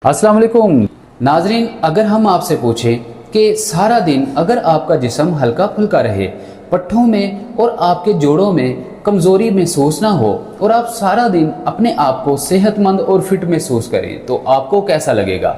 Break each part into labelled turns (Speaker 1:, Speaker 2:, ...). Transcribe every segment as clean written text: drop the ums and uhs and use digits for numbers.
Speaker 1: अस्सलाम वालेकुम नाजरीन, अगर हम आपसे पूछें कि सारा दिन अगर आपका जिस्म हल्का फुल्का रहे, पट्ठों में और आपके जोड़ों में कमज़ोरी महसूस ना हो और आप सारा दिन अपने आप को सेहतमंद और फिट महसूस करें तो आपको कैसा लगेगा?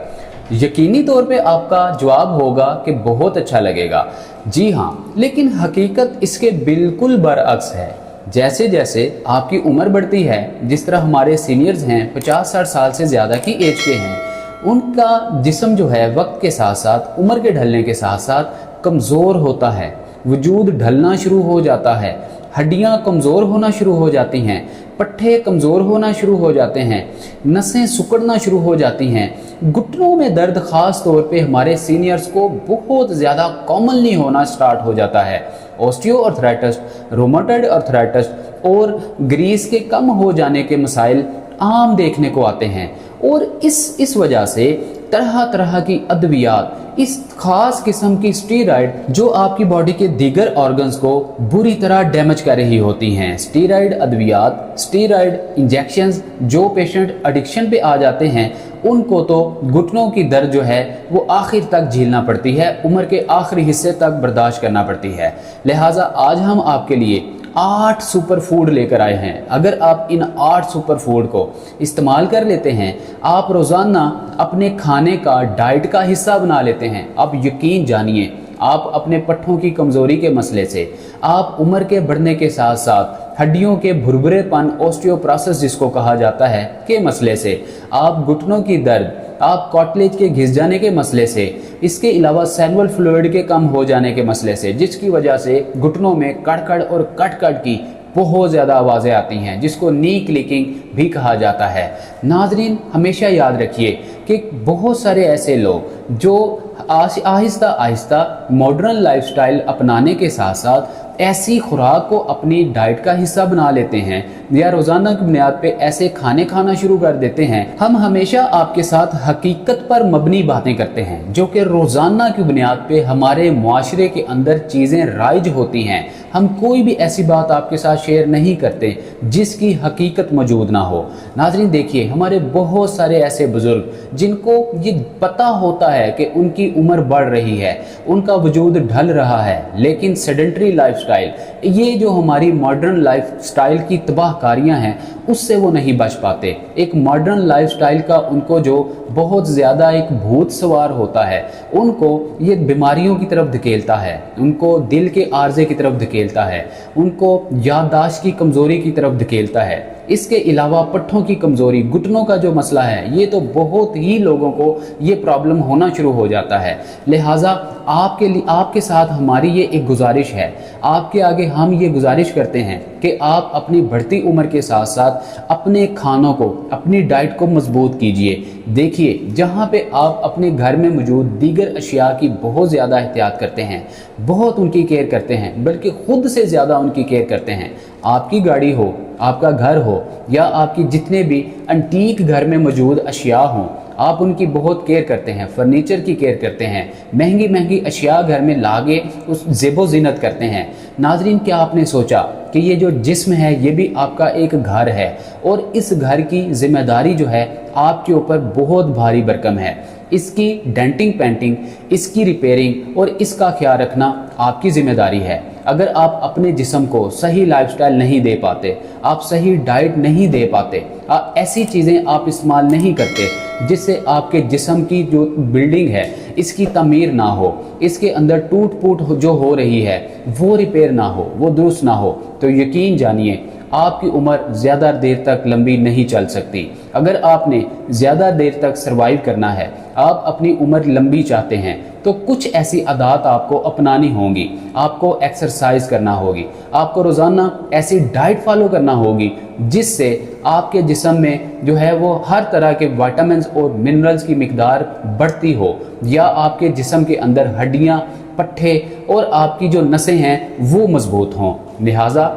Speaker 1: यकीनी तौर पे आपका जवाब होगा कि बहुत अच्छा लगेगा। जी हाँ, लेकिन हकीकत इसके बिल्कुल बरअक्स है। जैसे जैसे आपकी उम्र बढ़ती है, जिस तरह हमारे सीनियर्स हैं 50-60 साल से ज़्यादा की एज के हैं, उनका जिस्म जो है वक्त के साथ साथ, उम्र के ढलने के साथ साथ कमज़ोर होता है, वजूद ढलना शुरू हो जाता है, हड्डियां कमज़ोर होना शुरू हो जाती हैं, पट्ठे कमज़ोर होना शुरू हो जाते हैं, नसें सिकुड़ना शुरू हो जाती हैं। घुटनों में दर्द ख़ास तौर पे हमारे सीनियर्स को बहुत ज़्यादा कॉमनली होना स्टार्ट हो जाता है। ऑस्टियोआर्थराइटिस, रोमेटॉइड आर्थराइटिस और ग्रीस के कम हो जाने के मसाइल आम देखने को आते हैं और इस वजह से तरह तरह की अद्वियात, इस खास किस्म की स्टीरॉयड जो आपकी बॉडी के दीगर ऑर्गन्स को बुरी तरह डैमेज कर रही होती हैं, स्टीरॉयड अद्वियात, स्टीरॉयड इंजेक्शंस, जो पेशेंट एडिक्शन पे आ जाते हैं उनको तो घुटनों की दर्द जो है वो आखिर तक झेलना पड़ती है, उम्र के आखिरी हिस्से तक बर्दाश्त करना पड़ती है। लिहाजा आज हम आपके लिए 8 सुपर फूड लेकर आए हैं। अगर आप इन 8 सुपर फूड को इस्तेमाल कर लेते हैं, आप रोज़ाना अपने खाने का, डाइट का हिस्सा बना लेते हैं, आप यकीन जानिए आप अपने पट्ठों की कमज़ोरी के मसले से, आप उम्र के बढ़ने के साथ साथ हड्डियों के भुरभुरेपन, ऑस्टियोप्रोसिस जिसको कहा जाता है, के मसले से, आप घुटनों की दर्द, आप कॉटलेज के घिस जाने के मसले से, इसके अलावा सैनुअल फ्लूइड के कम हो जाने के मसले से, जिसकी वजह से घुटनों में कड़कड़ और कट की बहुत ज़्यादा आवाज़ें आती हैं, जिसको नी क्लिकिंग भी कहा जाता है। नाजरीन, हमेशा याद रखिए कि बहुत सारे ऐसे लोग जो आहिस्ता आहिस्ता मॉडर्न लाइफस्टाइल अपनाने के साथ साथ ऐसी खुराक को अपनी डाइट का हिस्सा बना लेते हैं या रोज़ाना की बुनियाद पे ऐसे खाने खाना शुरू कर देते हैं। हम हमेशा आपके साथ हकीकत पर मबनी बातें करते हैं, जो कि रोज़ाना की बुनियाद पे हमारे मुआशरे के अंदर चीज़ें राइज होती हैं। हम कोई भी ऐसी बात आपके साथ शेयर नहीं करते जिसकी हकीकत मौजूद ना हो। नाज़रीन देखिए, हमारे बहुत सारे ऐसे बुजुर्ग जिनको ये पता होता है कि उनकी उम्र बढ़ रही है, उनका वजूद ढल रहा है, लेकिन सेडेंटरी लाइफस्टाइल, ये जो हमारी मॉडर्न लाइफस्टाइल की तबाहकारियां हैं, उससे वो नहीं बच पाते। एक मॉडर्न लाइफस्टाइल का उनको जो बहुत ज़्यादा एक भूत सवार होता है, उनको ये बीमारियों की तरफ धकेलता है, उनको दिल के आर्जे की तरफ धकेलता है, उनको याददाश्त की कमज़ोरी की तरफ धकेलता है। इसके अलावा पट्ठों की कमज़ोरी, घुटनों का जो मसला है, ये तो बहुत ही लोगों को ये प्रॉब्लम होना शुरू हो जाता है। लिहाजा आपके साथ हमारी ये एक गुजारिश है, आपके आगे हम ये गुजारिश करते हैं कि आप अपनी बढ़ती उम्र के साथ साथ अपने खानों को, अपनी डाइट को मजबूत कीजिए। देखिए, जहाँ पे आप अपने घर में मौजूद दीगर अशिया की बहुत ज़्यादा एहतियात करते हैं, बहुत उनकी केयर करते हैं, बल्कि खुद से ज़्यादा उनकी केयर करते हैं। आपकी गाड़ी हो, आपका घर हो या आपकी जितने भी अंटीक घर में मौजूद अशिया हों, आप उनकी बहुत केयर करते हैं, फर्नीचर की केयर करते हैं, महंगी महंगी अशिया घर में लागे उस ज़ेबो ज़ीनत करते हैं। नाजरीन, क्या आपने सोचा कि ये जो जिस्म है ये भी आपका एक घर है और इस घर की जिम्मेदारी जो है आपके ऊपर बहुत भारी भरकम है। इसकी डेंटिंग पेंटिंग, इसकी रिपेयरिंग और इसका ख्याल रखना आपकी जिम्मेदारी है। अगर आप अपने जिस्म को सही लाइफस्टाइल नहीं दे पाते, आप सही डाइट नहीं दे पाते, आप ऐसी चीज़ें आप इस्तेमाल नहीं करते जिससे आपके जिस्म की जो बिल्डिंग है इसकी तमीर ना हो, इसके अंदर टूट फूट जो हो रही है वो रिपेयर ना हो, वो दुरुस्त ना हो, तो यकीन जानिए आपकी उम्र ज़्यादा देर तक लंबी नहीं चल सकती। अगर आपने ज़्यादा देर तक सरवाइव करना है, आप अपनी उम्र लंबी चाहते हैं, तो कुछ ऐसी आदत आपको अपनानी होंगी। आपको एक्सरसाइज करना होगी, आपको रोज़ाना ऐसी डाइट फॉलो करना होगी जिससे आपके जिस्म में जो है वो हर तरह के विटामिन्स और मिनरल्स की मिकदार बढ़ती हो, या आपके जिस्म के अंदर हड्डियाँ, पट्ठे और आपकी जो नसें हैं वो मजबूत हों। लिहाजा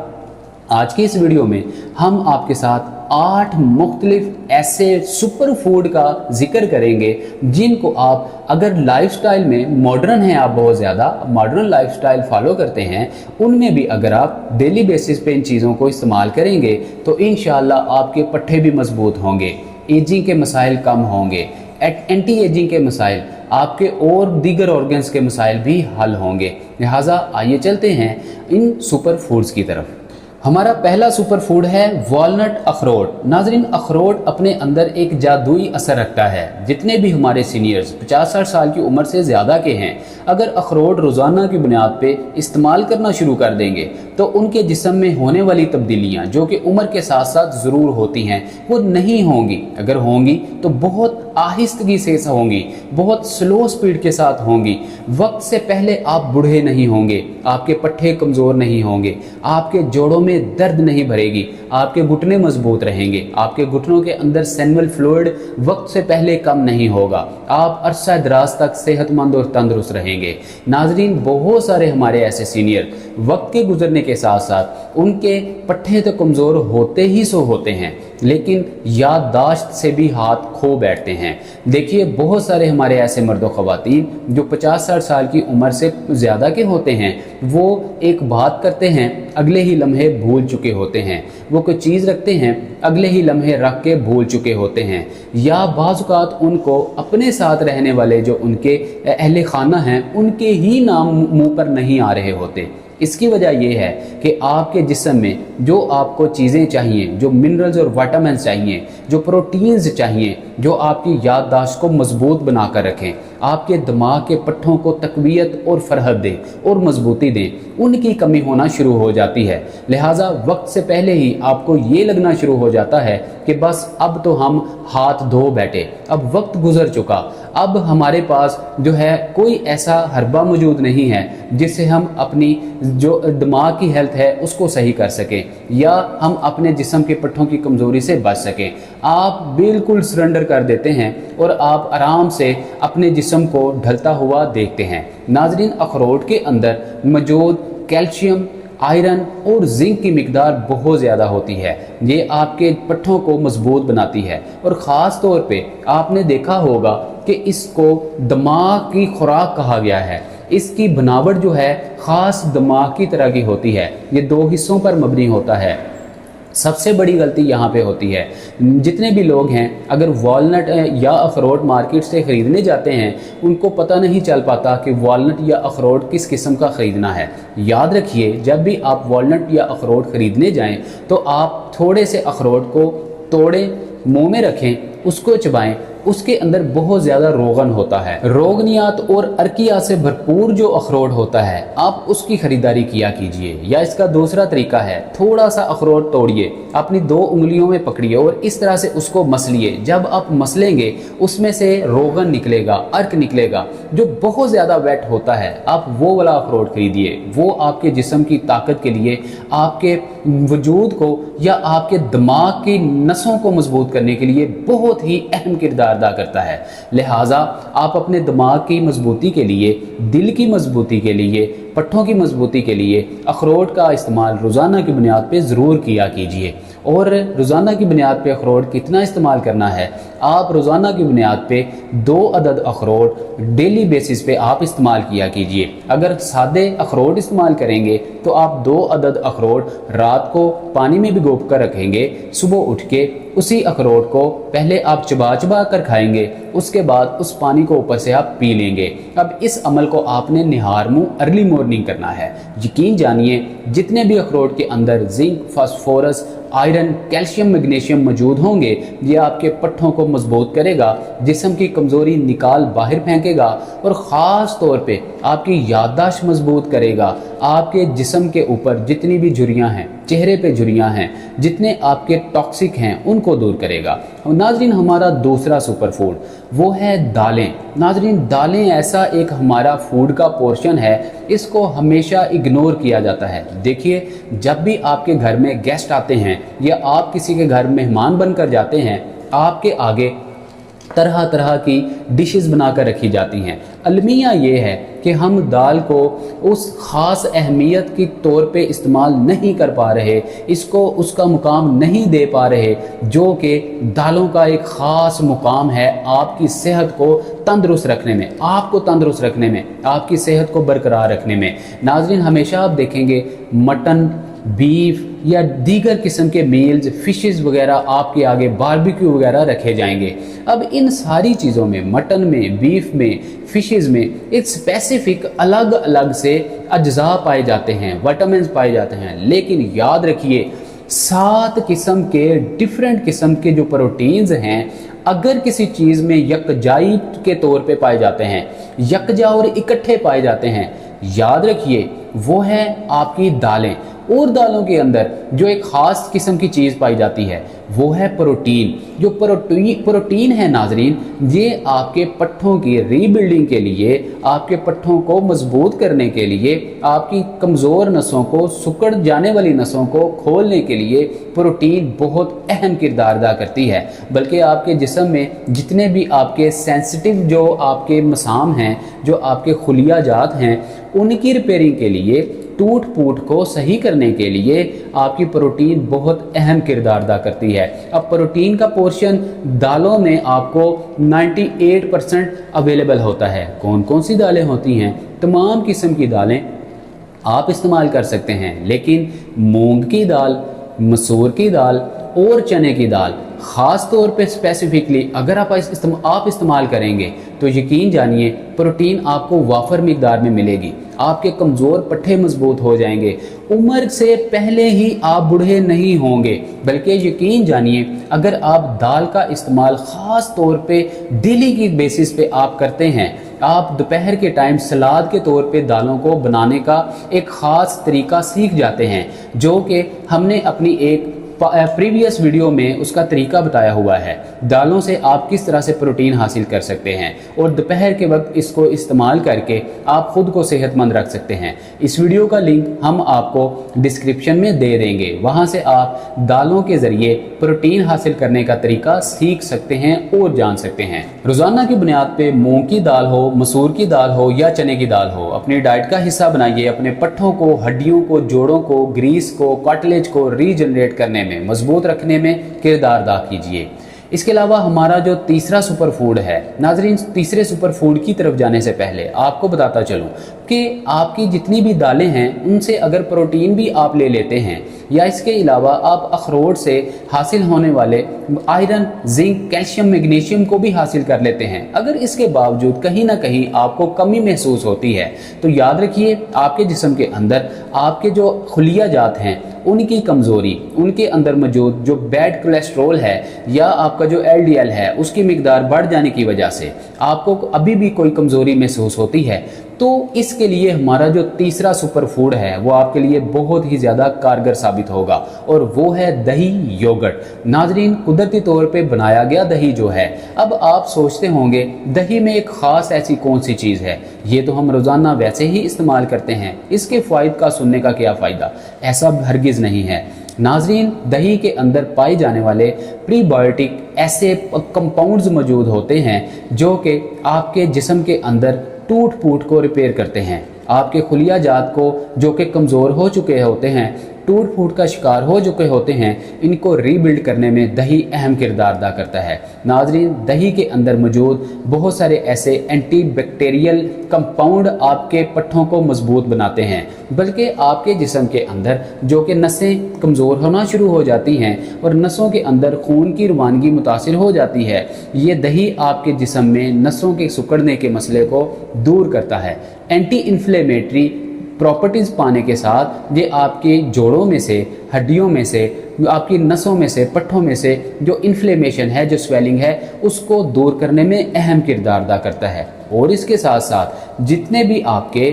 Speaker 1: आज की इस वीडियो में हम आपके साथ 8 मुख्तलिफ ऐसे सुपर फूड का जिक्र करेंगे जिनको आप अगर लाइफस्टाइल में मॉडर्न हैं, आप बहुत ज़्यादा मॉडर्न लाइफस्टाइल फॉलो करते हैं, उनमें भी अगर आप डेली बेसिस पे इन चीज़ों को इस्तेमाल करेंगे तो इंशाल्लाह आपके पट्ठे भी मजबूत होंगे, एजिंग के मसाइल कम होंगे, एंटी एजिंग के मसाइल, आपके और दीगर ऑर्गन्स के मसाइल भी हल होंगे। लिहाजा आइए चलते हैं इन सुपर फूड्स की तरफ। हमारा पहला सुपर फूड है वॉलनट अखरोट। नाजरीन, अखरोट अपने अंदर एक जादुई असर रखता है। जितने भी हमारे सीनियर्स 50-60 साल की उम्र से ज़्यादा के हैं, अगर अखरोट रोज़ाना की बुनियाद पे इस्तेमाल करना शुरू कर देंगे तो उनके जिस्म में होने वाली तब्दीलियाँ जो कि उम्र के साथ साथ ज़रूर होती हैं वो नहीं होंगी। अगर होंगी तो बहुत आहिस्तगी से होंगी, बहुत स्लो स्पीड के साथ होंगी। वक्त से पहले आप बूढ़े नहीं होंगे, आपके पट्टे कमज़ोर नहीं होंगे, आपके जोड़ों में दर्द नहीं भरेगी, आपके घुटने मजबूत रहेंगे, आपके घुटनों के अंदर सेनुअल फ्लूइड वक्त से पहले कम नहीं होगा, आप अरसा दराज तक सेहतमंद और तंदुरुस्त रहेंगे। नाजरीन, बहुत सारे हमारे ऐसे सीनियर वक्त के गुजरने के साथ साथ उनके पट्टे तो कमज़ोर होते ही सो होते हैं, लेकिन याददाश्त से भी हाथ खो बैठते हैं। देखिए, बहुत सारे हमारे ऐसे मर्द व ख़वातीन जो 50-60 साल की उम्र से ज़्यादा के होते हैं, वो एक बात करते हैं, अगले ही लम्हे भूल चुके होते हैं। वो कोई चीज़ रखते हैं, अगले ही लम्हे रख के भूल चुके होते हैं, या बाज़ औक़ात उनको अपने साथ रहने वाले जो उनके अहले खाना हैं उनके ही नाम मुँह पर नहीं आ रहे होते। इसकी वजह यह है कि आपके जिस्म में जो आपको चीज़ें चाहिए, जो मिनरल्स और विटामिन्स चाहिए, जो प्रोटीन्स चाहिए, जो आपकी याददाश्त को मजबूत बना कर रखें, आपके दिमाग के पट्ठों को तक़वियत और फरहत दें और मजबूती दें, उनकी कमी होना शुरू हो जाती है। लिहाजा वक्त से पहले ही आपको ये लगना शुरू हो जाता है कि बस अब तो हम हाथ धो बैठे, अब वक्त गुजर चुका, अब हमारे पास जो है कोई ऐसा हर्बा मौजूद नहीं है जिससे हम अपनी जो दिमाग की हेल्थ है उसको सही कर सकें, या हम अपने जिस्म के पट्ठों की कमज़ोरी से बच सकें। आप बिल्कुल सरेंडर कर देते हैं और आप आराम से अपने जिस्म को ढलता हुआ देखते हैं। नाजरीन, अखरोट के अंदर मौजूद कैल्शियम, आयरन और जिंक की मिकदार बहुत ज़्यादा होती है। ये आपके पट्ठों को मजबूत बनाती है और ख़ास तौर पे आपने देखा होगा कि इसको दिमाग की खुराक कहा गया है। इसकी बनावट जो है ख़ास दिमाग की तरह की होती है। ये 2 हिस्सों पर मबनी होता है। सबसे बड़ी गलती यहाँ पे होती है, जितने भी लोग हैं अगर वॉलनट या अखरोट मार्केट से ख़रीदने जाते हैं उनको पता नहीं चल पाता कि वॉलनट या अखरोट किस किस्म का ख़रीदना है। याद रखिए, जब भी आप वॉलनट या अखरोट ख़रीदने जाएं तो आप थोड़े से अखरोट को तोड़ें, मुंह में रखें, उसको चबाएं। उसके अंदर बहुत ज़्यादा रोगन होता है। रोगनियात और अर्कियात से भरपूर जो अखरोट होता है आप उसकी ख़रीदारी किया कीजिए। या इसका दूसरा तरीका है, थोड़ा सा अखरोट तोड़िए, अपनी 2 उंगलियों में पकड़िए और इस तरह से उसको मसलिए। जब आप मसलेंगे उसमें से रोगन निकलेगा, अर्क निकलेगा जो बहुत ज़्यादा वेट होता है। आप वो वाला अखरोट खरीदिए, वो आपके जिस्म की ताकत के लिए, आपके वजूद को या आपके दिमाग की नसों को मजबूत करने के लिए बहुत ही अहम किरदार अदा करता है। लिहाजा आप अपने दिमाग की मजबूती के लिए, दिल की मजबूती के लिए, पट्ठों की मजबूती के लिए अखरोट का इस्तेमाल रोज़ाना की बुनियाद पे ज़रूर किया कीजिए। और रोज़ाना की बुनियाद पे अखरोट कितना इस्तेमाल करना है, आप रोज़ाना की बुनियाद पे 2 अदद अखरोट डेली बेसिस पे आप इस्तेमाल किया कीजिए। अगर सादे अखरोट इस्तेमाल करेंगे तो आप 2 अदद अखरोट रात को पानी में भिगो कर रखेंगे, सुबह उठ के उसी अखरोट को पहले आप चबा चबा कर खाएंगे, उसके बाद उस पानी को ऊपर से आप पी लेंगे। अब इस अमल को आपने निहार मुँह अर्ली मॉर्निंग करना है। यकीन जानिए, जितने भी अखरोट के अंदर zinc, phosphorus, iron, calcium, magnesium मौजूद होंगे, ये आपके पट्ठों को मजबूत करेगा, जिस्म की कमज़ोरी निकाल बाहर फेंकेगा और ख़ास तौर पे आपकी याददाश्त मजबूत करेगा। आपके जिस्म के ऊपर जितनी भी झुर्रियाँ हैं, चेहरे पे झुर्रियाँ हैं, जितने आपके टॉक्सिक हैं उनको दूर करेगा। नाजरीन, हमारा दूसरा सुपर फूड वो है दालें। नाजरीन, दालें ऐसा एक हमारा फूड का पोर्शन है, इसको हमेशा इग्नोर किया जाता है। देखिए, जब भी आपके घर में गेस्ट आते हैं या आप किसी के घर मेहमान बनकर जाते हैं, आपके आगे तरह तरह की डिशेस बनाकर रखी जाती हैं। अलमिया ये है कि हम दाल को उस ख़ास अहमियत की तौर पे इस्तेमाल नहीं कर पा रहे, इसको उसका मुकाम नहीं दे पा रहे जो कि दालों का एक ख़ास मुकाम है आपकी सेहत को तंदुरुस्त रखने में, आपको तंदुरुस्त रखने में, आपकी सेहत को बरकरार रखने में। नाज़रीन, हमेशा आप देखेंगे मटन, बीफ या दीगर किस्म के मील्स, फिशेस वगैरह आपके आगे बारबेक्यू वगैरह रखे जाएंगे। अब इन सारी चीज़ों में, मटन में, बीफ में, फिशेस में एक स्पेसिफिक अलग अलग से अज्जा पाए जाते हैं, विटामिन पाए जाते हैं। लेकिन याद रखिए 7 किस्म के डिफरेंट किस्म के जो प्रोटीन्स हैं अगर किसी चीज़ में यकजाई के तौर पे पाए जाते हैं, यकजा और इकट्ठे पाए जाते हैं, याद रखिए वो है आपकी दालें। और दालों के अंदर जो एक ख़ास किस्म की चीज़ पाई जाती है वो है प्रोटीन। जो प्रोटीन है नाजरीन, ये आपके पट्ठों की रीबिल्डिंग के लिए, आपके पट्ठों को मजबूत करने के लिए, आपकी कमज़ोर नसों को, सिकुड़ जाने वाली नसों को खोलने के लिए प्रोटीन बहुत अहम किरदार अदा करती है। बल्कि आपके जिस्म में जितने भी आपके सेंसिटिव जो आपके मसाम हैं, जो आपके खुलिया जात हैं, उनकी रिपेयरिंग के लिए, टूट फूट को सही करने के लिए आपकी प्रोटीन बहुत अहम किरदार अदा करती है। अब प्रोटीन का पोर्शन दालों में आपको 98% अवेलेबल होता है। कौन कौन सी दालें होती हैं? तमाम किस्म की दालें आप इस्तेमाल कर सकते हैं, लेकिन मूंग की दाल, मसूर की दाल और चने की दाल ख़ास तौर पे स्पेसिफिकली अगर आप इस्तेमाल करेंगे तो यकीन जानिए प्रोटीन आपको वाफर मिकदार में मिलेगी। आपके कमज़ोर पट्ठे मजबूत हो जाएंगे। उम्र से पहले ही आप बूढ़े नहीं होंगे, बल्कि यकीन जानिए अगर आप दाल का इस्तेमाल ख़ास तौर पे डेली की बेसिस पे आप करते हैं, आप दोपहर के टाइम सलाद के तौर पे दालों को बनाने का एक ख़ास तरीका सीख जाते हैं, जो कि हमने अपनी एक प्रीवियस वीडियो में उसका तरीका बताया हुआ है। दालों से आप किस तरह से प्रोटीन हासिल कर सकते हैं और दोपहर के वक्त इसको इस्तेमाल करके आप खुद को सेहतमंद रख सकते हैं। इस वीडियो का लिंक हम आपको डिस्क्रिप्शन में दे देंगे, वहां से आप दालों के ज़रिए प्रोटीन हासिल करने का तरीका सीख सकते हैं और जान सकते हैं। रोज़ाना की बुनियाद पे मूंग की दाल हो, मसूर की दाल हो या चने की दाल हो, अपनी डाइट का हिस्सा बनाइए। अपने पट्ठों को, हड्डियों को, जोड़ों को, ग्रीस को, कार्टिलेज को रीजनरेट करने में, मजबूत रखने में किरदार अदा कीजिए। इसके अलावा हमारा जो तीसरा सुपर फूड है नाजरीन, तीसरे सुपर फूड की तरफ जाने से पहले आपको बताता चलूं कि आपकी जितनी भी दालें हैं उनसे अगर प्रोटीन भी आप ले लेते हैं या इसके अलावा आप अखरोट से हासिल होने वाले आयरन, जिंक, कैल्शियम, मैग्नीशियम को भी हासिल कर लेते हैं, अगर इसके बावजूद कहीं ना कहीं आपको कमी महसूस होती है तो याद रखिए आपके जिस्म के अंदर आपके जो खुलिया जात हैं उनकी कमज़ोरी, उनके अंदर मौजूद जो बैड कोलेस्ट्रॉल है या आपका जो LDL है उसकी मिकदार बढ़ जाने की वजह से आपको अभी भी कोई कमज़ोरी महसूस होती है, तो इसके लिए हमारा जो तीसरा सुपर फूड है वो आपके लिए बहुत ही ज़्यादा कारगर साबित होगा और वो है दही, योगर्ट। नाजरीन, कुदरती तौर पे बनाया गया दही जो है, अब आप सोचते होंगे दही में एक ख़ास ऐसी कौन सी चीज़ है, ये तो हम रोज़ाना वैसे ही इस्तेमाल करते हैं, इसके फ़ायदे का सुनने का क्या फ़ायदा? ऐसा हरगिज़ नहीं है नाजरीन। दही के अंदर पाए जाने वाले प्रीबायोटिक ऐसे कंपाउंड्स मौजूद होते हैं जो कि आपके जिस्म के अंदर टूट फूट को रिपेयर करते हैं, आपके खुलिया जात को जो कि कमज़ोर हो चुके होते हैं, टूट फूट का शिकार हो चुके होते हैं, इनको रीबिल्ड करने में दही अहम किरदार अदा करता है। नाजरीन, दही के अंदर मौजूद बहुत सारे ऐसे एंटी बैक्टीरियल कंपाउंड आपके पट्ठों को मजबूत बनाते हैं, बल्कि आपके जिस्म के अंदर जो कि नसें कमज़ोर होना शुरू हो जाती हैं और नसों के अंदर खून की रवानगी मुतासिर हो जाती है, ये दही आपके जिस्म में नसों के सिकुड़ने के मसले को दूर करता है। एंटी इन्फ्लेमेटरी प्रॉपर्टीज़ पाने के साथ ये आपके जोड़ों में से, हड्डियों में से, आपकी नसों में से, पट्ठों में से जो इन्फ्लेमेशन है, जो स्वेलिंग है, उसको दूर करने में अहम किरदार अदा करता है। और इसके साथ साथ जितने भी आपके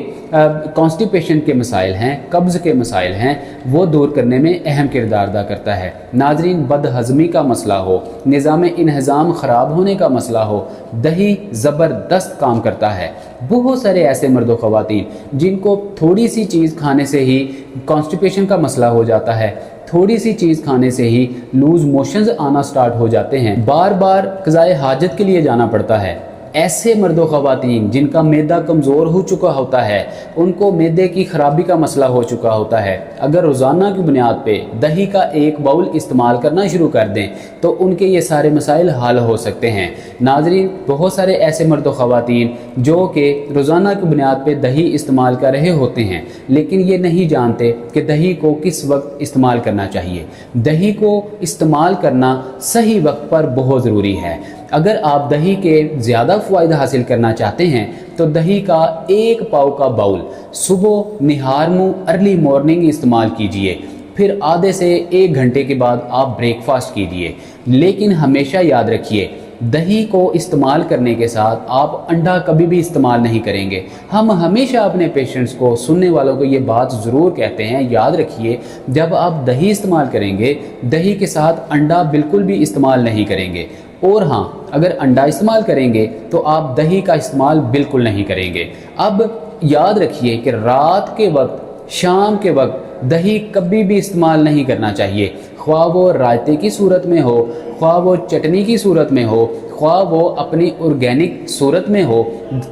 Speaker 1: कॉन्स्टिपेशन के मसाइल हैं, कब्ज़ के मसाइल हैं, वो दूर करने में अहम किरदार अदा करता है। नाजरीन, बदहज़मी का मसला हो, निज़ाम इंहज़ाम ख़राब होने का मसला हो, दही ज़बरदस्त काम करता है। बहुत सारे ऐसे मर्द व ख़वातीन जिनको थोड़ी सी चीज़ खाने से ही कॉन्स्टिपेशन का मसला हो जाता है, थोड़ी सी चीज़ खाने से ही लूज़ मोशंस आना स्टार्ट हो जाते हैं, बार बार क़ज़ाए हाजत के लिए जाना पड़ता है, ऐसे मर्द व ख़वातीन जिनका मैदा कमज़ोर हो चुका होता है, उनको मैदे की ख़राबी का मसला हो चुका होता है, अगर रोज़ाना की बुनियाद पे दही का एक बाउल इस्तेमाल करना शुरू कर दें तो उनके ये सारे मसाइल हल हो सकते हैं। नाज़रीन, बहुत सारे ऐसे मर्द व ख़वातीन जो कि रोज़ाना की बुनियाद पे दही इस्तेमाल कर रहे होते हैं, लेकिन ये नहीं जानते कि दही को किस वक्त इस्तेमाल करना चाहिए। दही को इस्तेमाल करना सही वक्त पर बहुत ज़रूरी है। अगर आप दही के ज़्यादा फ़वाइद हासिल करना चाहते हैं तो दही का 1 पाव का बाउल सुबह निहार मुँह अर्ली मॉर्निंग इस्तेमाल कीजिए, फिर आधे से 1 घंटे के बाद आप ब्रेकफास्ट कीजिए। लेकिन हमेशा याद रखिए, दही को इस्तेमाल करने के साथ आप अंडा कभी भी इस्तेमाल नहीं करेंगे। हम हमेशा अपने पेशेंट्स को, सुनने वालों को ये बात ज़रूर कहते हैं, याद रखिए जब आप दही इस्तेमाल करेंगे, दही के साथ अंडा बिल्कुल भी इस्तेमाल नहीं करेंगे। और हाँ, अगर अंडा इस्तेमाल करेंगे तो आप दही का इस्तेमाल बिल्कुल नहीं करेंगे। अब याद रखिए कि रात के वक्त, शाम के वक्त दही कभी भी इस्तेमाल नहीं करना चाहिए, ख्वाह वो रायते की सूरत में हो, ख्वाह वो चटनी की सूरत में हो, ख्वाह वो अपनी ऑर्गेनिक सूरत में हो।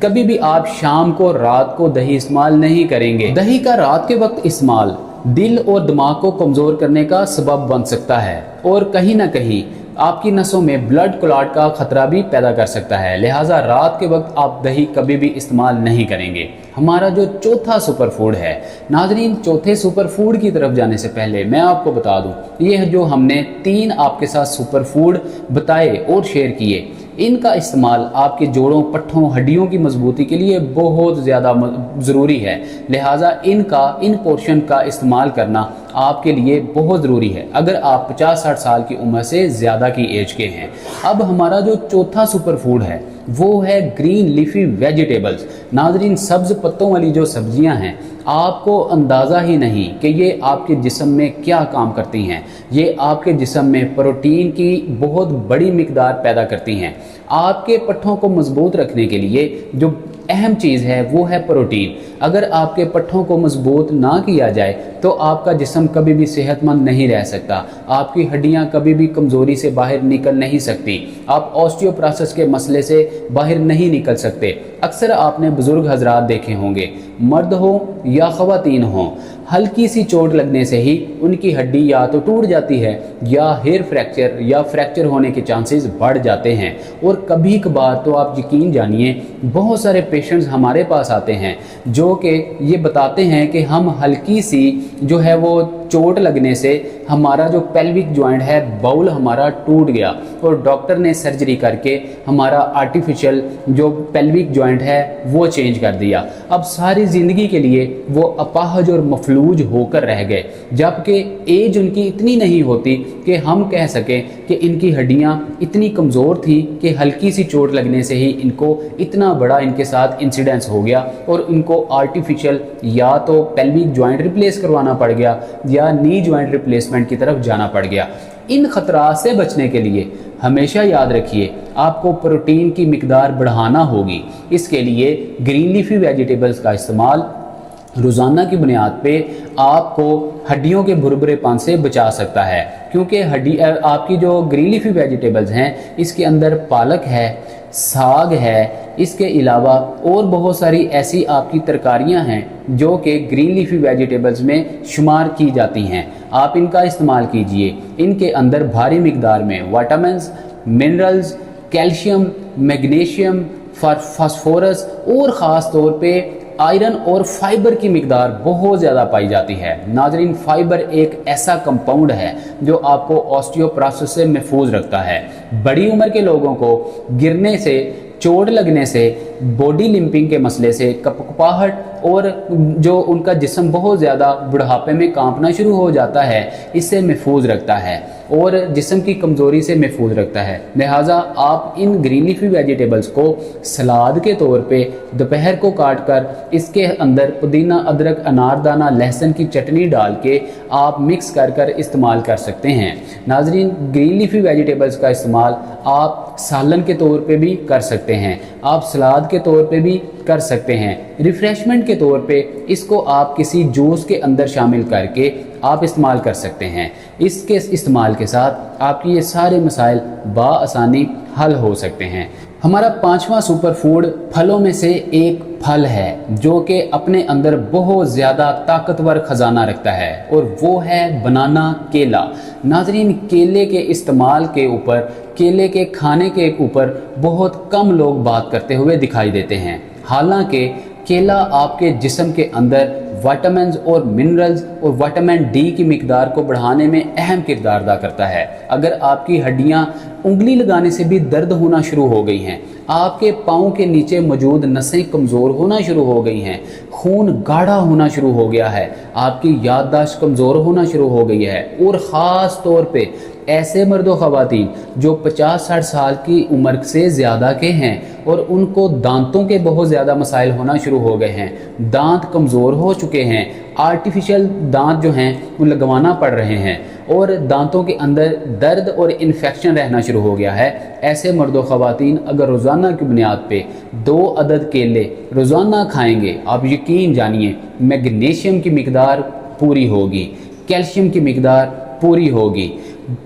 Speaker 1: कभी भी आप शाम को, रात को दही इस्तेमाल नहीं करेंगे। दही का रात के वक्त इस्तेमाल दिल और दिमाग को कमज़ोर करने का सबब बन सकता है और कहीं ना कहीं आपकी नसों में ब्लड क्लॉट का खतरा भी पैदा कर सकता है। लिहाजा रात के वक्त आप दही कभी भी इस्तेमाल नहीं करेंगे। हमारा जो चौथा सुपर फूड है, नाजरीन, चौथे सुपर फूड की तरफ जाने से पहले मैं आपको बता दूं, ये जो हमने 3 आपके साथ सुपर फूड बताए और शेयर किए, इनका इस्तेमाल आपके जोड़ों, पट्ठों, हड्डियों की मजबूती के लिए बहुत ज़्यादा ज़रूरी है। लिहाजा इन पोर्शन का इस्तेमाल करना आपके लिए बहुत ज़रूरी है अगर आप 50-60 साल की उम्र से ज़्यादा की एज के हैं। अब हमारा जो चौथा सुपर फूड है वो है ग्रीन लीफी वेजिटेबल्स। नाजरीन, सब्ज़ पत्तों वाली जो सब्जियां हैं, आपको अंदाज़ा ही नहीं कि ये आपके जिस्म में क्या काम करती हैं। ये आपके जिस्म में प्रोटीन की बहुत बड़ी मिकदार पैदा करती हैं। आपके पट्ठों को मजबूत रखने के लिए जो अहम चीज़ है वो है प्रोटीन। अगर आपके पट्ठों को मजबूत ना किया जाए तो आपका जिस्म कभी भी सेहतमंद नहीं रह सकता, आपकी हड्डियां कभी भी कमज़ोरी से बाहर निकल नहीं सकती, आप ऑस्टियोप्रोसिस के मसले से बाहर नहीं निकल सकते। अक्सर आपने बुज़ुर्ग हजरात देखे होंगे, मर्द हो या ख़वातीन हो, हल्की सी चोट लगने से ही उनकी हड्डी या तो टूट जाती है या हेयर फ्रैक्चर या फ्रैक्चर होने के चांसेस बढ़ जाते हैं। और कभी कभार तो आप यकीन जानिए, बहुत सारे पेशेंट्स हमारे पास आते हैं जो कि ये बताते हैं कि हम हल्की सी जो है वो चोट लगने से हमारा जो पेल्विक जॉइंट है, बाउल हमारा टूट गया और डॉक्टर ने सर्जरी करके हमारा आर्टिफिशियल जो पेल्विक जॉइंट है वो चेंज कर दिया। अब सारी ज़िंदगी के लिए वो अपाहज और मफलूज होकर रह गए, जबकि एज उनकी इतनी नहीं होती कि हम कह सकें कि इनकी हड्डियां इतनी कमज़ोर थी कि हल्की सी चोट लगने से ही इनको इतना बड़ा इनके साथ इंसिडेंस हो गया और इनको आर्टिफिशियल या तो पेल्विक जॉइंट रिप्लेस करवाना पड़ गया या नी जॉइंट रिप्लेसमेंट की तरफ जाना पड़ गया। इन खतरात से बचने के लिए हमेशा याद रखिए, आपको प्रोटीन की मिकदार बढ़ाना होगी। इसके लिए ग्रीन लीफी वेजिटेबल्स का इस्तेमाल रोज़ाना की बुनियाद पे आपको हड्डियों के भुरभुरेपन से बचा सकता है, क्योंकि आपकी जो ग्रीन लीफी वेजिटेबल्स हैं इसके अंदर पालक है, साग है, इसके अलावा और बहुत सारी ऐसी आपकी तरकारियां हैं जो कि ग्रीन लीफी वेजिटेबल्स में शुमार की जाती हैं। आप इनका इस्तेमाल कीजिए। इनके अंदर भारी मिकदार में vitamins, minerals, calcium, magnesium, phosphorus और ख़ास तौर पे आयरन और फाइबर की मिकदार बहुत ज़्यादा पाई जाती है। नाजरीन, फाइबर एक ऐसा कंपाउंड है जो आपको ऑस्टियोप्रोसिस से महफूज रखता है। बड़ी उम्र के लोगों को गिरने से, चोट लगने से, बॉडी लिम्पिंग के मसले से, कपकपाहट और जो उनका जिस्म बहुत ज़्यादा बुढ़ापे में कांपना शुरू हो जाता है, इससे महफूज रखता है और जिस्म की कमज़ोरी से महफूज रखता है। लिहाजा आप इन ग्रीन लीफी वेजिटेबल्स को सलाद के तौर पे दोपहर को काट कर इसके अंदर पुदीना, अदरक, अनारदाना, लहसुन की चटनी डाल के आप मिक्स कर कर इस्तेमाल कर सकते हैं। नाजरीन, ग्रीन लीफी वेजिटेबल्स का इस्तेमाल आप सालन के तौर पे भी कर सकते हैं, आप सलाद के तौर पे भी कर सकते हैं, रिफ्रेशमेंट के तौर पे इसको आप किसी जूस के अंदर शामिल करके आप इस्तेमाल कर सकते हैं। इसके इस्तेमाल के साथ आपकी ये सारे मसाइल बाआसानी हल हो सकते हैं। हमारा पांचवा सुपर फूड फलों में से एक फल है जो कि अपने अंदर बहुत ज़्यादा ताकतवर खजाना रखता है, और वो है बनाना, केला। नाजरीन, केले के इस्तेमाल के ऊपर, केले के खाने के ऊपर बहुत कम लोग बात करते हुए दिखाई देते हैं। हालांकि केला आपके जिस्म के अंदर विटामिन्स और मिनरल्स और विटामिन डी की मिकदार को बढ़ाने में अहम किरदार अदा करता है। अगर आपकी हड्डियां उंगली लगाने से भी दर्द होना शुरू हो गई हैं, आपके पाँव के नीचे मौजूद नसें कमज़ोर होना शुरू हो गई हैं, खून गाढ़ा होना शुरू हो गया है, आपकी याददाश्त कमज़ोर होना शुरू हो गई है, और ख़ास तौर पे ऐसे मर्द व ख़वातीन जो 50-60 साल की उम्र से ज़्यादा के हैं और उनको दांतों के बहुत ज़्यादा मसाइल होना शुरू हो गए हैं, दांत कमज़ोर हो चुके हैं, आर्टिफिशियल दांत जो हैं वो लगवाना पड़ रहे हैं, और दांतों के अंदर दर्द और इन्फेक्शन रहना शुरू हो गया है, ऐसे मर्द व ख़वातीन अगर रोज़ाना की बुनियाद पे 2 अदद केले रोज़ाना खाएंगे, आप यकीन जानिए मैग्नीशियम की मिकदार पूरी होगी, कैल्शियम की मिकदार पूरी होगी।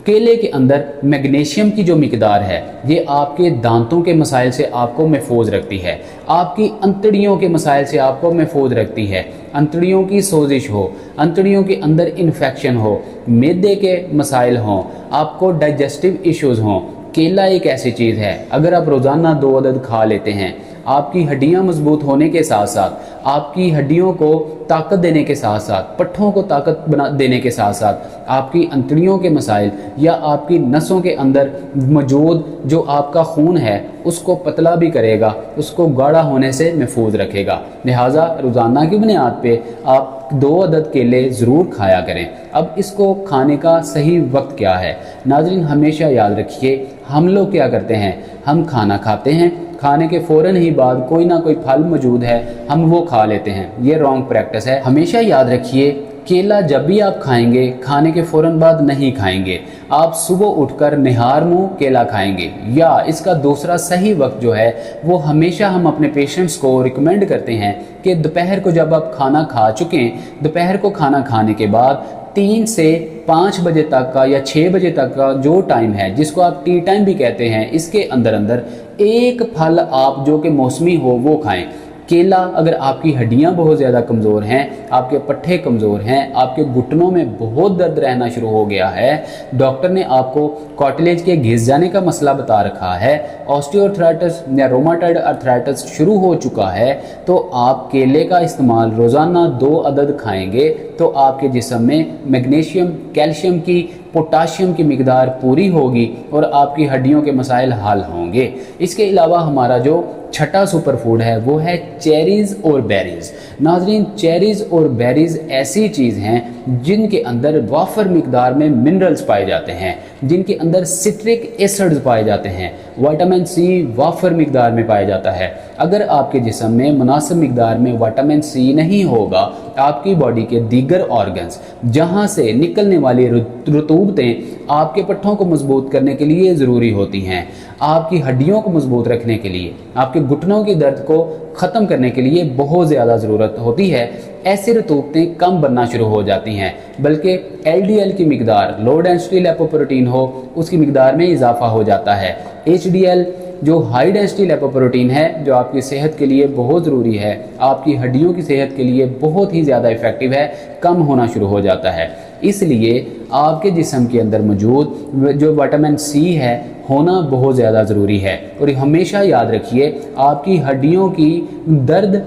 Speaker 1: केले के अंदर मैग्नीशियम की जो मिकदार है ये आपके दांतों के मसाइल से आपको महफूज रखती है, आपकी अंतड़ियों के मसाइल से आपको महफूज रखती है। अंतड़ियों की सोजिश हो, अंतड़ियों के अंदर इन्फेक्शन हो, मैदे के मसाइल हों, आपको डाइजेस्टिव इश्यूज़ हों, केला एक ऐसी चीज़ है अगर आप रोज़ाना 2 अदद खा लेते हैं, आपकी हड्डियां मजबूत होने के साथ साथ, आपकी हड्डियों को ताकत देने के साथ साथ, पट्ठों को ताकत देने के साथ साथ, आपकी अंतड़ियों के मसाइल या आपकी नसों के अंदर मौजूद जो आपका खून है उसको पतला भी करेगा, उसको गाढ़ा होने से महफूज रखेगा। लिहाजा रोज़ाना की बुनियाद पे आप 2 अदद केले ज़रूर खाया करें। अब इसको खाने का सही वक्त क्या है? नाज़रीन, हमेशा याद रखिए, हम लोग क्या करते हैं, हम खाना खाते हैं, खाने के फ़ौरन ही बाद कोई ना कोई फल मौजूद है, हम वो खा लेते हैं। ये रॉन्ग प्रैक्टिस है। हमेशा याद रखिए, केला जब भी आप खाएंगे खाने के फ़ौरन बाद नहीं खाएंगे, आप सुबह उठकर निहार मुँह केला खाएंगे। या इसका दूसरा सही वक्त जो है वो हमेशा हम अपने पेशेंट्स को रिकमेंड करते हैं कि दोपहर को जब आप खाना खा चुकें, दोपहर को खाना खाने के बाद 3 से 5 बजे तक का या 6 बजे तक का जो टाइम है जिसको आप टी टाइम भी कहते हैं, इसके अंदर अंदर एक फल आप जो कि मौसमी हो वो खाएं। केला, अगर आपकी हड्डियां बहुत ज़्यादा कमज़ोर हैं, आपके पट्ठे कमज़ोर हैं, आपके घुटनों में बहुत दर्द रहना शुरू हो गया है, डॉक्टर ने आपको कार्टिलेज के घिस जाने का मसला बता रखा है, ऑस्टियोआर्थराइटिस या रोमाटॉइड आर्थराइटिस शुरू हो चुका है, तो आप केले का इस्तेमाल रोज़ाना 2 अदद खाएंगे तो आपके जिस्म में मैग्नीशियम, कैल्शियम की, पोटाशियम की मिकदार पूरी होगी और आपकी हड्डियों के मसाइल हल होंगे। इसके अलावा हमारा जो छठा सुपर फूड है वो है चेरीज़ और बेरीज़। नाजरीन, चेरीज़ और बेरीज़ ऐसी चीज़ हैं जिनके अंदर वाफर मिकदार में मिनरल्स पाए जाते हैं, जिनके अंदर सिट्रिक एसिड्स पाए जाते हैं, विटामिन सी वाफर मिकदार में पाया जाता है। अगर आपके जिस्म में मुनासिब मिकदार में विटामिन सी नहीं होगा, आपकी बॉडी के दीगर ऑर्गन्स जहाँ से निकलने वाली रतूबतें आपके पट्ठों को मजबूत करने के लिए ज़रूरी होती हैं, आपकी हड्डियों को मजबूत रखने के लिए, आपके घुटनों की दर्द को ख़त्म करने के लिए बहुत ज़्यादा ज़रूरत होती है, ऐसी रतूबतें कम बनना शुरू हो जाती हैं। बल्कि LDL की मिकदार, लो डेंसिटी लिपोप्रोटीन हो, उसकी मिकदार में इजाफा हो जाता है। HDL जो हाई डेंसिटी लिपोप्रोटीन है, जो आपकी सेहत के लिए बहुत ज़रूरी है, आपकी हड्डियों की सेहत के लिए बहुत ही ज़्यादा इफ़ेक्टिव है, कम होना शुरू हो जाता है। इसलिए आपके जिस्म के अंदर मौजूद जो विटामिन सी है होना बहुत ज़्यादा ज़रूरी है। और हमेशा याद रखिए, आपकी हड्डियों की दर्द,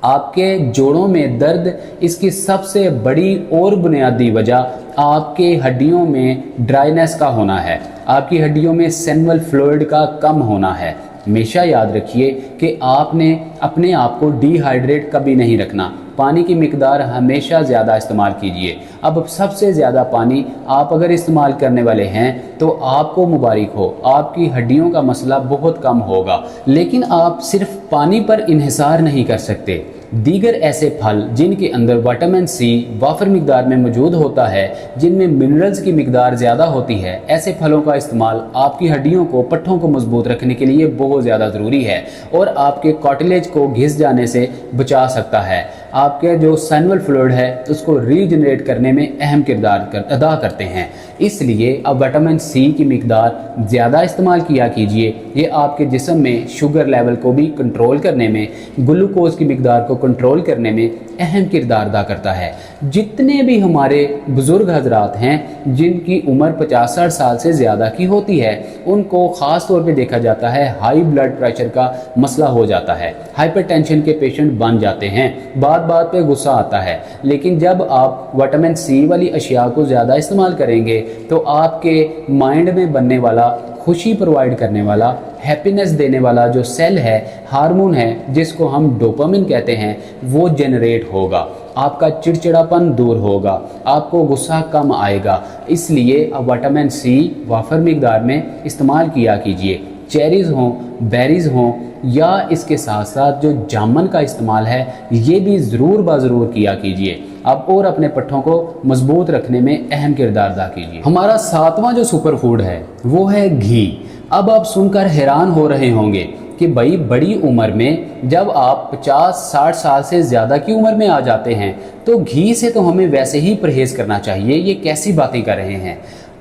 Speaker 1: आपके जोड़ों में दर्द, इसकी सबसे बड़ी और बुनियादी वजह आपके हड्डियों में ड्राइनेस का होना है, आपकी हड्डियों में सेनुअल फ्लूइड का कम होना है। हमेशा याद रखिए कि आपने अपने आप को डिहाइड्रेट कभी नहीं रखना, पानी की मिकदार हमेशा ज़्यादा इस्तेमाल कीजिए। अब सबसे ज़्यादा पानी आप अगर इस्तेमाल करने वाले हैं तो आपको मुबारक हो, आपकी हड्डियों का मसला बहुत कम होगा। लेकिन आप सिर्फ पानी पर इन्हिसार नहीं कर सकते, दीगर ऐसे फल जिनके अंदर विटामिन सी वाफर मिकदार में मौजूद होता है, जिनमें मिनरल्स की मिकदार ज़्यादा होती है, ऐसे फलों का इस्तेमाल आपकी हड्डियों को, पट्ठों को मजबूत रखने के लिए बहुत ज़्यादा ज़रूरी है और आपके कार्टिलेज को घिस जाने से बचा सकता है। आपके जो सैनुअल फ्लूइड है उसको रीजनरेट करने में अहम किरदार अदा करते हैं। इसलिए अब विटामिन सी की मिकदार ज़्यादा इस्तेमाल किया कीजिए। ये आपके जिस्म में शुगर लेवल को भी कंट्रोल करने में, ग्लूकोज की मिकदार को कंट्रोल करने में अहम किरदार अदा करता है। जितने भी हमारे बुज़ुर्ग हजरात हैं जिनकी उम्र 50-60 साल से ज़्यादा की होती है, उनको ख़ास तौर पे देखा जाता है हाई ब्लड प्रेशर का मसला हो जाता है, हाइपरटेंशन के पेशेंट बन जाते हैं, बात बात पे गुस्सा आता है। लेकिन जब आप विटामिन सी वाली अशिया को ज़्यादा इस्तेमाल करेंगे तो आपके माइंड में बनने वाला, खुशी प्रोवाइड करने वाला, हैप्पीनेस देने वाला जो सेल है, हार्मोन है जिसको हम डोपामिन कहते हैं, वो जनरेट होगा। आपका चिड़चिड़ापन दूर होगा, आपको गुस्सा कम आएगा। इसलिए अब विटामिन सी वाफर मिकदार में इस्तेमाल किया कीजिए। चेरीज़ हों, बेरीज़ हों, या इसके साथ साथ जो जामुन का इस्तेमाल है ये भी ज़रूर ज़रूर किया कीजिए। अब और अपने पट्ठों को मजबूत रखने में अहम किरदार अदा कीजिए। हमारा 7वां जो सुपर फूड है वो है घी। अब आप सुनकर हैरान हो रहे होंगे कि भाई बड़ी उम्र में जब आप 50-60 साल से ज़्यादा की उम्र में आ जाते हैं तो घी से तो हमें वैसे ही परहेज़ करना चाहिए, ये कैसी बातें कर रहे हैं।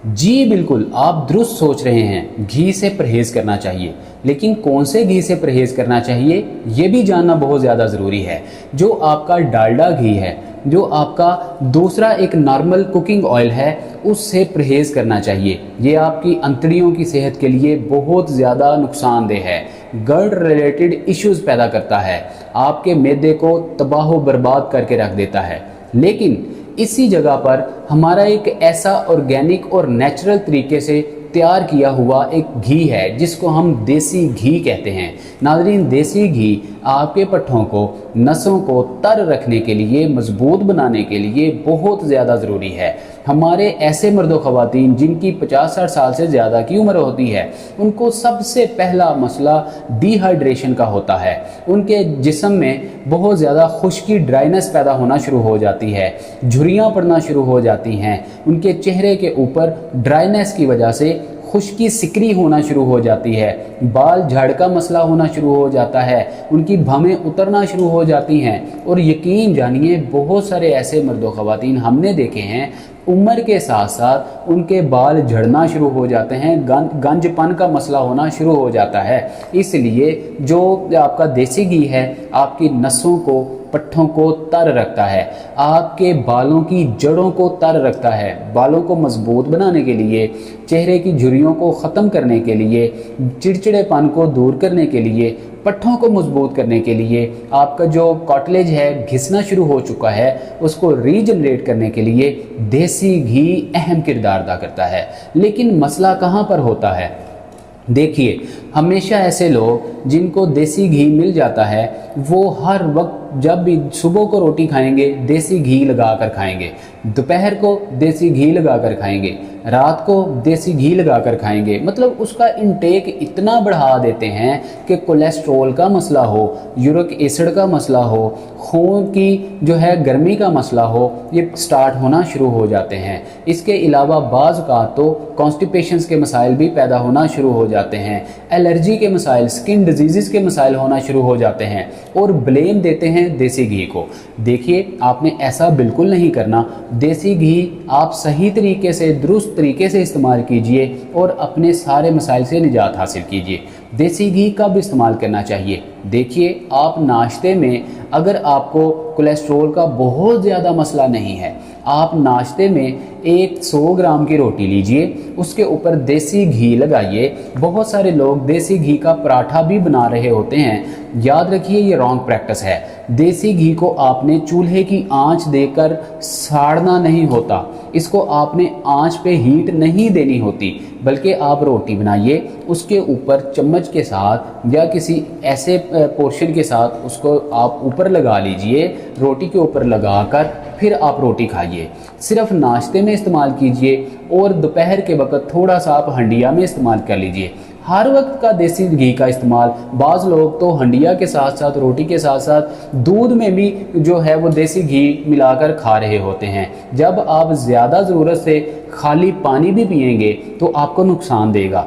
Speaker 1: जी बिल्कुल, आप दुरुस्त सोच रहे हैं, घी से परहेज़ करना चाहिए। लेकिन कौन से घी से परहेज़ करना चाहिए ये भी जानना बहुत ज़्यादा ज़रूरी है। जो आपका डालडा घी है, जो आपका दूसरा एक नॉर्मल कुकिंग ऑयल है, उससे परहेज़ करना चाहिए। ये आपकी अंतड़ियों की सेहत के लिए बहुत ज़्यादा नुकसानदेह है, गट रिलेटेड इश्यूज़ पैदा करता है, आपके मैदे को तबाह व बर्बाद करके रख देता है। लेकिन इसी जगह पर हमारा एक ऐसा ऑर्गेनिक और नेचुरल तरीके से तैयार किया हुआ एक घी है जिसको हम देसी घी कहते हैं। नाज़रीन, देसी घी आपके पट्ठों को, नसों को तर रखने के लिए, मजबूत बनाने के लिए बहुत ज़्यादा ज़रूरी है। हमारे ऐसे मर्द व ख़वातीन जिनकी 50-60 साल से ज़्यादा की उम्र होती है, उनको सबसे पहला मसला डिहाइड्रेशन का होता है। उनके जिस्म में बहुत ज़्यादा खुश्की, ड्राइनेस पैदा होना शुरू हो जाती है, झुर्रियाँ पड़ना शुरू हो जाती हैं, उनके चेहरे के ऊपर ड्राइनेस की वजह से खुश्की सिकरी होना शुरू हो जाती है, बाल झड़ का मसला होना शुरू हो जाता है, उनकी भवें उतरना शुरू हो जाती हैं। और यकीन जानिए बहुत सारे ऐसे मर्द व ख़वातीन हमने देखे हैं, उम्र के साथ साथ उनके बाल झड़ना शुरू हो जाते हैं, गंजपन का मसला होना शुरू हो जाता है। इसलिए जो आपका देसी घी है आपकी नसों को, पट्ठों को तर रखता है, आपके बालों की जड़ों को तर रखता है, बालों को मजबूत बनाने के लिए, चेहरे की झुर्रियों को ख़त्म करने के लिए, चिड़चिड़ेपन को दूर करने के लिए, पट्ठों को मजबूत करने के लिए, आपका जो कार्टिलेज है घिसना शुरू हो चुका है उसको रीजनरेट करने के लिए देसी घी अहम किरदार अदा करता है। लेकिन मसला कहाँ पर होता है? देखिए, हमेशा ऐसे लोग जिनको देसी घी मिल जाता है वो हर वक्त जब भी सुबह को रोटी खाएंगे देसी घी लगा कर खाएंगे, दोपहर को देसी घी लगा कर खाएंगे, रात को देसी घी लगा कर खाएंगे। मतलब उसका इंटेक इतना बढ़ा देते हैं कि कोलेस्ट्रॉल का मसला हो, यूरिक एसिड का मसला हो, खून की जो है गर्मी का मसला हो, ये स्टार्ट होना शुरू हो जाते हैं। इसके अलावा बाज़ औक़ात तो कॉन्स्टिपेशंस के मसाइल भी पैदा होना शुरू हो जाते हैं, एलर्जी के मसाइल, स्किन डिजीज़ के मसाइल होना शुरू हो जाते हैं और ब्लेम देते हैं देसी घी को। देखिए, आपने ऐसा बिल्कुल नहीं करना। देसी घी आप सही तरीके से, दुरुस्त तरीके से इस्तेमाल कीजिए और अपने सारे मसाइल से निजात हासिल कीजिए। देसी घी कब इस्तेमाल करना चाहिए? देखिए, आप नाश्ते में अगर आपको कोलेस्ट्रॉल का बहुत ज़्यादा मसला नहीं है, आप नाश्ते में 100 ग्राम की रोटी लीजिए, उसके ऊपर देसी घी लगाइए। बहुत सारे लोग देसी घी का पराठा भी बना रहे होते हैं। याद रखिए, ये रॉन्ग प्रैक्टिस है। देसी घी को आपने चूल्हे की आंच देकर साड़ना नहीं होता, इसको आपने आंच पे हीट नहीं देनी होती, बल्कि आप रोटी बनाइए, उसके ऊपर चम्मच के साथ या किसी ऐसे पोर्शन के साथ उसको आप ऊपर लगा लीजिए, रोटी के ऊपर लगाकर फिर आप रोटी खाइए। सिर्फ नाश्ते में इस्तेमाल कीजिए और दोपहर के वक्त थोड़ा सा आप हंडिया में इस्तेमाल कर लीजिए। हर वक्त का देसी घी का इस्तेमाल, बाज़ लोग तो हंडिया के साथ साथ, रोटी के साथ साथ दूध में भी जो है वो देसी घी मिलाकर खा रहे होते हैं। जब आप ज़्यादा ज़रूरत से खाली पानी भी पिएंगे तो आपको नुकसान देगा।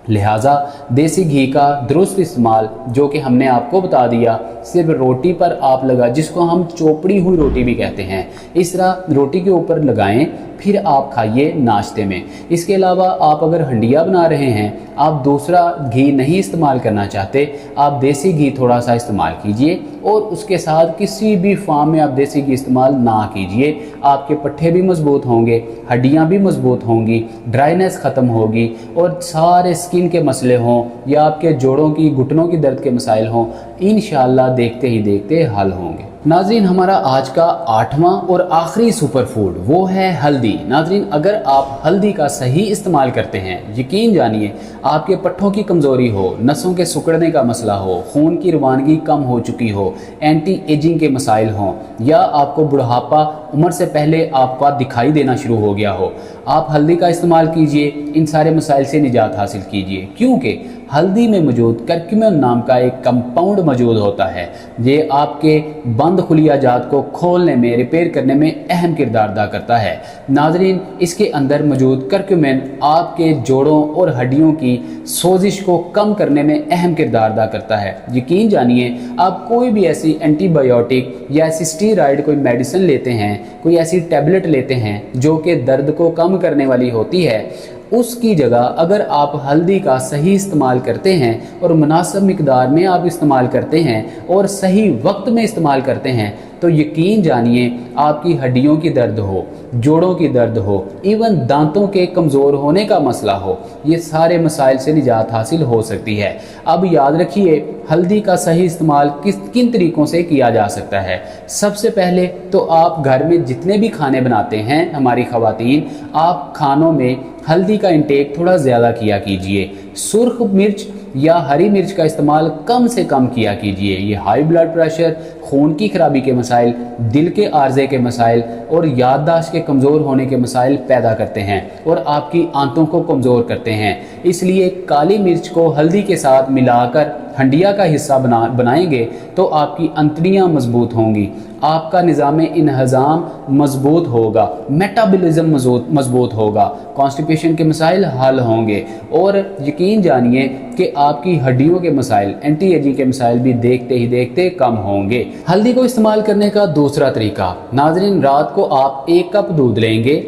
Speaker 1: लिहाजा देसी घी का दुरुस्त इस्तेमाल, जो कि हमने आपको बता दिया, सिर्फ रोटी पर आप लगा, जिसको हम चोपड़ी हुई रोटी भी कहते हैं, इस तरह रोटी के ऊपर लगाएं, फिर आप खाइए नाश्ते में। इसके अलावा आप अगर हंडिया बना रहे हैं, आप दूसरा घी नहीं इस्तेमाल करना चाहते, आप देसी घी थोड़ा सा इस्तेमाल कीजिए, और उसके साथ किसी भी फॉर्म में आप देसी घी इस्तेमाल ना कीजिए। आपके पट्ठे भी मजबूत होंगे, हड्डियां भी मजबूत होंगी, ड्राइनेस ख़त्म होगी, और सारे स्किन के मसले हों या आपके जोड़ों की, घुटनों की दर्द के मसाइल हों, इंशाअल्लाह देखते ही देखते हल होंगे। नाज़रीन, हमारा आज का 8वां और आखिरी सुपर फूड वो है हल्दी। नाज़रीन, अगर आप हल्दी का सही इस्तेमाल करते हैं, यकीन जानिए, आपके पट्ठों की कमज़ोरी हो, नसों के सिकुड़ने का मसला हो, खून की रवानगी कम हो चुकी हो, एंटी एजिंग के मसाइल हों, या आपको बुढ़ापा उम्र से पहले आपका दिखाई देना शुरू हो गया हो, आप हल्दी का इस्तेमाल कीजिए, इन सारे मसाइल से निजात हासिल कीजिए। क्योंकि हल्दी में मौजूद करक्यूमिन नाम का एक कंपाउंड मौजूद होता है, ये आपके बंद खुलियाजात को खोलने में, रिपेयर करने में अहम किरदार अदा करता है। नाजरीन, इसके अंदर मौजूद करक्यूमिन आपके जोड़ों और हड्डियों की सोजिश को कम करने में अहम किरदार अदा करता है। यकीन जानिए, आप कोई भी ऐसी एंटीबायोटिक या ऐसी स्टीरॉयड कोई मेडिसिन लेते हैं, कोई ऐसी टैबलेट लेते हैं जो कि दर्द को कम करने वाली होती है, उसकी जगह अगर आप हल्दी का सही इस्तेमाल करते हैं और मुनासिब मिकदार में आप इस्तेमाल करते हैं और सही वक्त में इस्तेमाल करते हैं, तो यकीन जानिए, आपकी हड्डियों की दर्द हो, जोड़ों की दर्द हो, इवन दांतों के कमज़ोर होने का मसला हो, ये सारे मसाइल से निजात हासिल हो सकती है। अब याद रखिए, हल्दी का सही इस्तेमाल किन तरीक़ों से किया जा सकता है। सबसे पहले तो आप घर में जितने भी खाने बनाते हैं, हमारी ख़वातीन, आप खानों में हल्दी का इंटेक थोड़ा ज़्यादा किया कीजिए। सुर्ख मिर्च या हरी मिर्च का इस्तेमाल कम से कम किया कीजिए। ये हाई ब्लड प्रेशर, खून की खराबी के मसाइल, दिल के आर्जे के मसाइल और याददाश्त के कमज़ोर होने के मसाइल पैदा करते हैं और आपकी आंतों को कमज़ोर करते हैं। इसलिए काली मिर्च को हल्दी के साथ मिलाकर हंडिया का हिस्सा बनाएंगे तो आपकी अंतड़ियाँ मजबूत होंगी, आपका निज़ाम इन्हज़ाम मजबूत होगा, मेटाबॉलिज्म मजबूत होगा, कॉन्स्टिपेशन के मसाइल हल होंगे, और यकीन जानिए कि आपकी हड्डियों के मसाइल, एंटी एजिंग के मसाइल भी देखते ही देखते कम होंगे। हल्दी को इस्तेमाल करने का दूसरा तरीका, नाज़रीन, रात को आप 1 कप दूध लेंगे,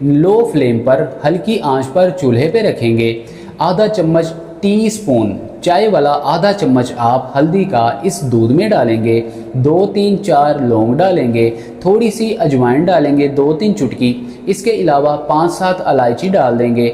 Speaker 1: लो फ्लेम पर हल्की आंच पर चूल्हे पे रखेंगे, आधा चम्मच टी स्पून चाय वाला आधा चम्मच आप हल्दी का इस दूध में डालेंगे, 2-3-4 लौंग डालेंगे, थोड़ी सी अजवाइन डालेंगे 2-3 चुटकी, इसके अलावा 5-7 इलायची डाल देंगे,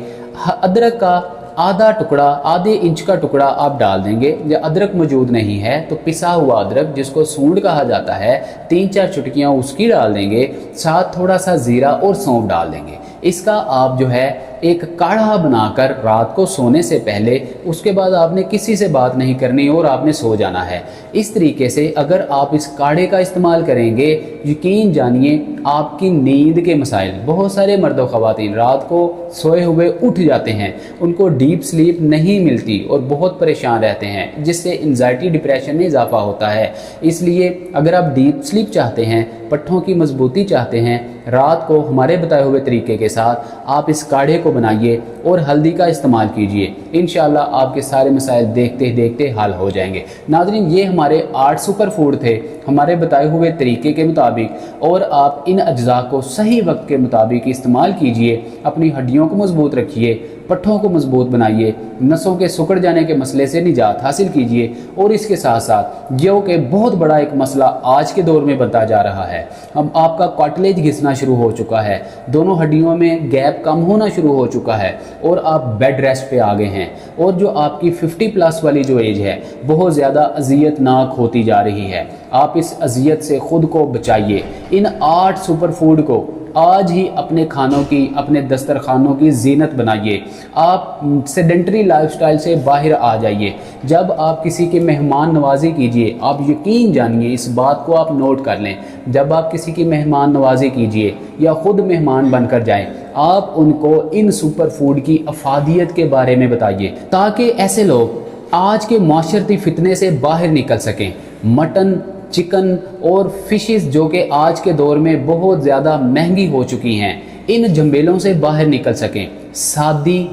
Speaker 1: अदरक का आधा टुकड़ा, आधे इंच का टुकड़ा आप डाल देंगे, या अदरक मौजूद नहीं है तो पिसा हुआ अदरक, जिसको सूंड कहा जाता है, 3-4 चुटकियाँ उसकी डाल देंगे, साथ थोड़ा सा ज़ीरा और सौंफ डाल देंगे। इसका आप जो है एक काढ़ा बनाकर रात को सोने से पहले, उसके बाद आपने किसी से बात नहीं करनी और आपने सो जाना है। इस तरीके से अगर आप इस काढ़े का इस्तेमाल करेंगे, यकीन जानिए आपकी नींद के मसाइल, बहुत सारे मर्द व ख़वातीन रात को सोए हुए उठ जाते हैं, उनको डीप स्लीप नहीं मिलती और बहुत परेशान रहते हैं, जिससे एंजाइटी डिप्रेशन में इजाफा होता है। इसलिए अगर आप डीप स्लीप चाहते हैं, पट्ठों की मजबूती चाहते हैं, रात को हमारे बताए हुए तरीके के साथ आप इस काढ़े को बनाइए और हल्दी का इस्तेमाल कीजिए। इंशाल्लाह आपके सारे मसाइल देखते देखते हल हो जाएंगे। नाज़रीन, ये हमारे 8 सुपर फूड थे हमारे बताए हुए तरीके के मुताबिक, और आप इन अज्जा को सही वक्त के मुताबिक इस्तेमाल कीजिए। अपनी हड्डियों को मजबूत रखिए, पट्ठों को मजबूत बनाइए, नसों के सिकुड़ जाने के मसले से निजात हासिल कीजिए। और इसके साथ साथ जो कि बहुत बड़ा एक मसला आज के दौर में बनता जा रहा है, अब आपका कार्टिलेज घिसना शुरू हो चुका है, दोनों हड्डियों में गैप कम होना शुरू हो चुका है और आप बेड रेस्ट पे आ गए हैं, और जो आपकी 50+ वाली जो एज है बहुत ज़्यादा अजियतनाक होती जा रही है। आप इस अजियत से ख़ुद को बचाइए। इन 8 सुपर फूड को आज ही अपने खानों की, अपने दस्तरखानों की जीनत बनाइए। आप सेडेंटरी लाइफस्टाइल से बाहर आ जाइए। जब आप किसी की मेहमान नवाजी कीजिए, आप यकीन जानिए, इस बात को आप नोट कर लें, जब आप किसी की मेहमान नवाजी कीजिए या ख़ुद मेहमान बनकर जाएं, आप उनको इन सुपर फूड की अफादियत के बारे में बताइए, ताकि ऐसे लोग आज के माशरती फितने से बाहर निकल सकें। मटन, चिकन और फिशेस जो कि आज के दौर में बहुत ज़्यादा महंगी हो चुकी हैं, इन झमेलों से बाहर निकल सकें। सादी,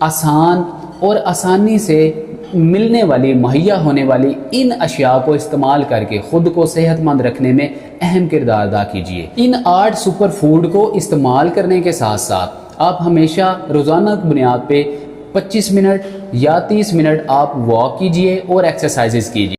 Speaker 1: आसान اور آسانی سے ملنے والی مہیا ہونے والی ان اشیاء کو استعمال کر کے خود کو صحت مند رکھنے میں اہم کردار ادا کیجیے۔ ان 8 سپر فوڈ کو استعمال کرنے کے ساتھ ساتھ آپ ہمیشہ روزانہ بنیاد پہ 25 منٹ یا 30 منٹ آپ واک کیجیے اور ایکسرسائزز کیجیے۔